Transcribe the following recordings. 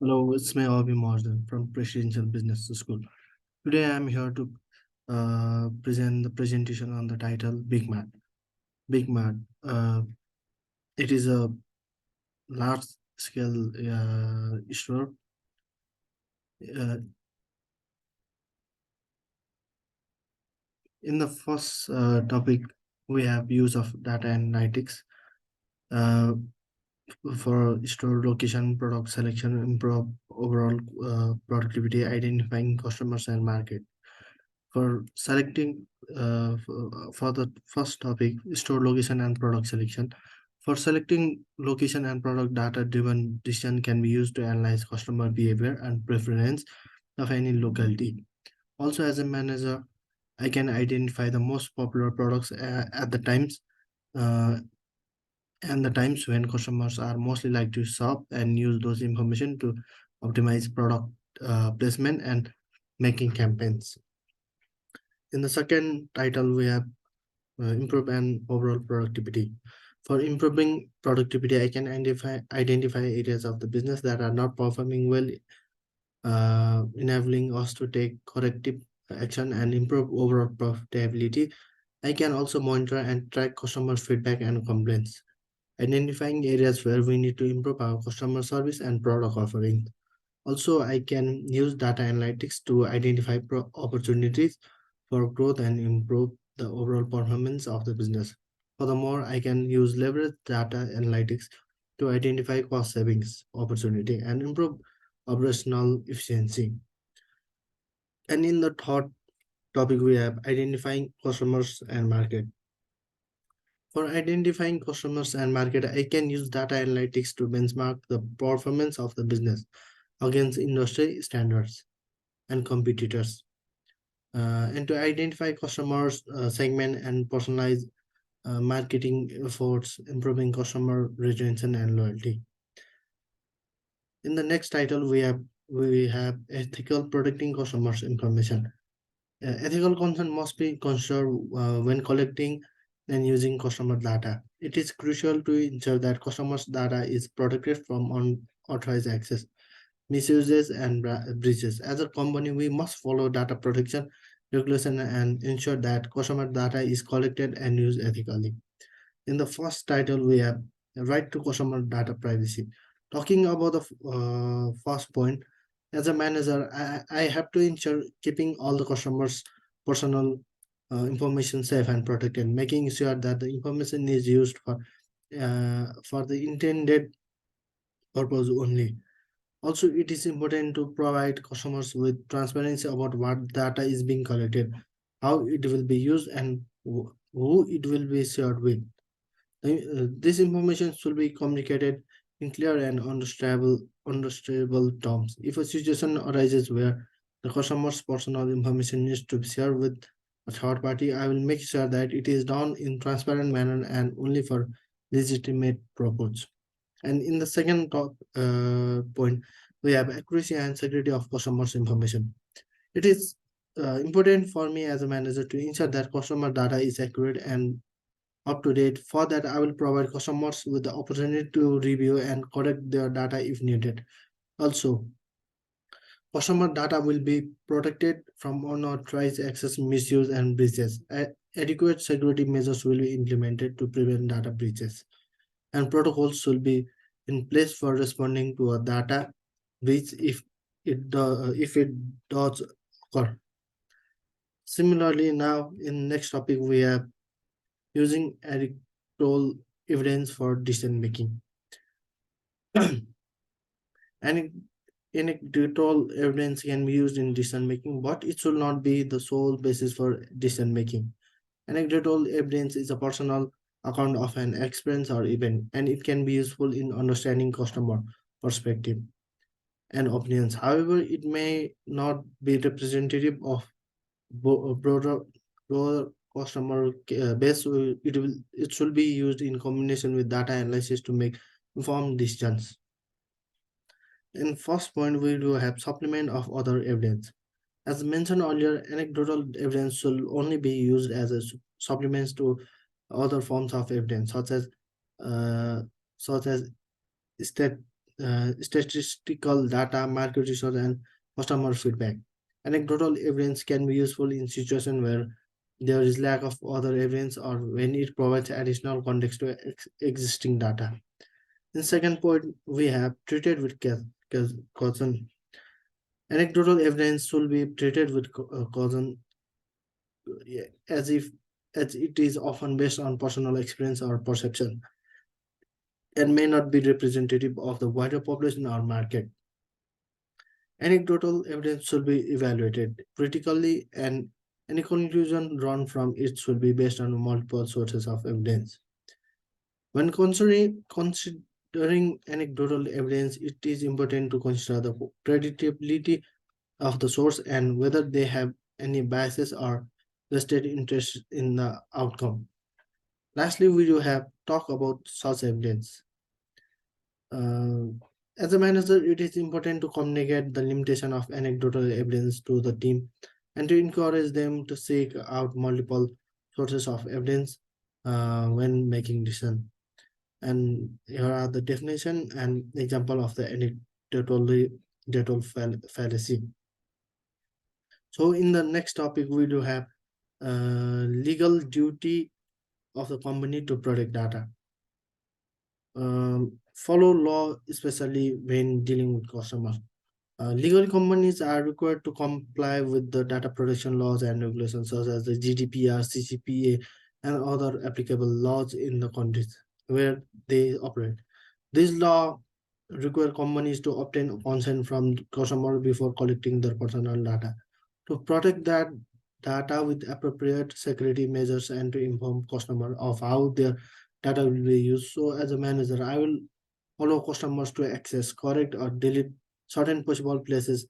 Hello, it's my hobby Morgan from Presidential Business School. Today I am here to present the presentation on the title BIGMART. BIGMART. It is a large scale store. Uh, in the first topic, we have use of data analytics uh, for store location, product selection, improve overall productivity, identifying customers and market. For selecting for the first topic, store location and product selection. For selecting location and product data driven decision can be used to analyze customer behavior and preference of any locality. Also, as a manager, I can identify the most popular products at the times uh, and the times when customers are mostly like to shop, and use those information to optimize product placement and making campaigns. In the second title, we have improve and overall productivity. For improving productivity, I can identify areas of the business that are not performing well, enabling us to take corrective action and improve overall profitability. I can also monitor and track customer feedback and complaints, identifying areas where we need to improve our customer service and product offering. Also, I can use data analytics to identify opportunities for growth and improve the overall performance of the business. Furthermore, I can use leverage data analytics to identify cost savings opportunity and improve operational efficiency. And in the third topic, we have identifying customers and market. For identifying customers and market, I can use data analytics to benchmark the performance of the business against industry standards and competitors, and to identify customers, segment and personalize marketing efforts, improving customer retention and loyalty. In the next title, we have ethical protecting customers information. Ethical concern must be considered when collecting and using customer data. It is crucial to ensure that customers' data is protected from unauthorized access, misuses, and breaches. As a company, we must follow data protection regulation and ensure that customer data is collected and used ethically. In the first title, we have the right to customer data privacy. Talking about the first point, as a manager, I have to ensure keeping all the customers' personal information safe and protected, making sure that the information is used for the intended purpose only. Also, it is important to provide customers with transparency about what data is being collected, how it will be used, and who it will be shared with. This information should be communicated in clear and understandable terms. If a situation arises where the customer's personal information needs to be shared with a third party, I will make sure that it is done in transparent manner and only for legitimate purpose. And in the second point, we have accuracy and security of customers' information. It is important for me as a manager to ensure that customer data is accurate and up to date. For that, I will provide customers with the opportunity to review and correct their data if needed. Also, customer data will be protected from unauthorized access, misuse, and breaches. Adequate security measures will be implemented to prevent data breaches, and protocols should be in place for responding to a data breach if it does occur. Similarly, now in next topic we have using anecdotal evidence for decision making. Anec- Anecdotal evidence can be used in decision making, but it should not be the sole basis for decision making. Anecdotal evidence is a personal account of an experience or event, and it can be useful in understanding customer perspective and opinions. However, it may not be representative of broader customer base. So it should be used in combination with data analysis to make informed decisions. In first point, we do have supplement of other evidence. As mentioned earlier, anecdotal evidence should only be used as a supplements to other forms of evidence, uh, such as stat, statistical data, market research, and customer feedback. Anecdotal evidence can be useful in situations where there is lack of other evidence or when it provides additional context to existing data. In second point, we have treated with caution. Anecdotal evidence should be treated with caution, as if as it is often based on personal experience or perception and may not be representative of the wider population or market. Anecdotal evidence should be evaluated critically, and any conclusion drawn from it should be based on multiple sources of evidence. When considering anecdotal evidence, it is important to consider the credibility of the source and whether they have any biases or vested interest in the outcome. Lastly, we do have talk about such evidence. Uh, as a manager, it is important to communicate the limitation of anecdotal evidence to the team and to encourage them to seek out multiple sources of evidence when making decision. And here are the definition and example of the anecdotal fallacy. So in the next topic, we do have legal duty of the company to protect data. Follow law, especially when dealing with customers. Legal companies are required to comply with the data protection laws and regulations such as the GDPR, CCPA, and other applicable laws in the countries where they operate. This law require companies to obtain consent from customer before collecting their personal data. To protect that data with appropriate security measures and to inform customer of how their data will be used. So as a manager, I will allow customers to access, correct, or delete certain possible places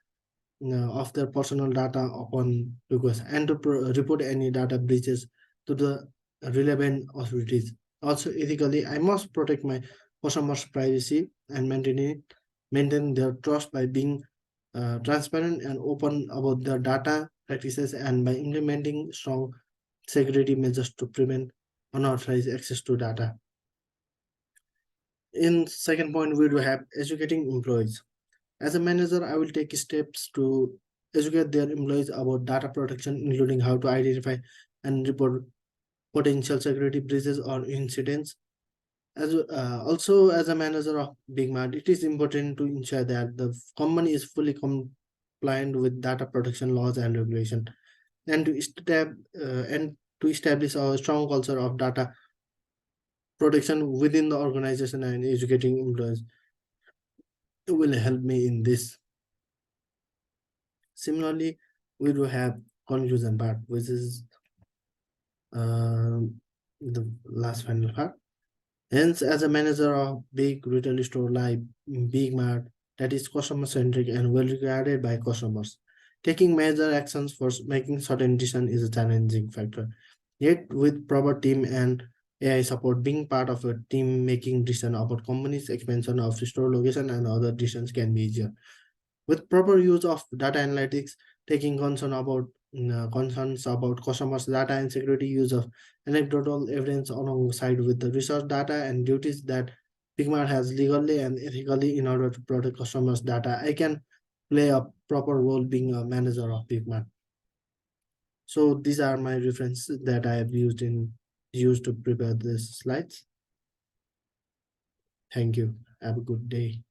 of their personal data upon request and to report any data breaches to the relevant authorities. Also, ethically, I must protect my customers' privacy and maintain their trust by being transparent and open about their data practices and by implementing strong security measures to prevent unauthorized access to data. In second point, we do have educating employees. As a manager, I will take steps to educate their employees about data protection, including how to identify and report potential security breaches or incidents. Also, as a manager of BigMart, it is important to ensure that the company is fully compliant with data protection laws and regulation, and to establish a strong culture of data protection within the organization and educating employees will help me in this. Similarly, we do have conclusion part, which is the last final part. Hence, as a manager of big retail store like Big Mart, that is customer centric and well regarded by customers, taking major actions for making certain decision is a challenging factor. Yet, with proper team and AI support, being part of a team making decision about company's expansion of store location and other decisions can be easier. With proper use of data analytics, taking concerns about customers' data and security use of anecdotal evidence alongside with the research data and duties that BigMart has legally and ethically in order to protect customers' data, I can play a proper role being a manager of BigMart. So these are my references that I have used to prepare these slides. Thank you. Have a good day.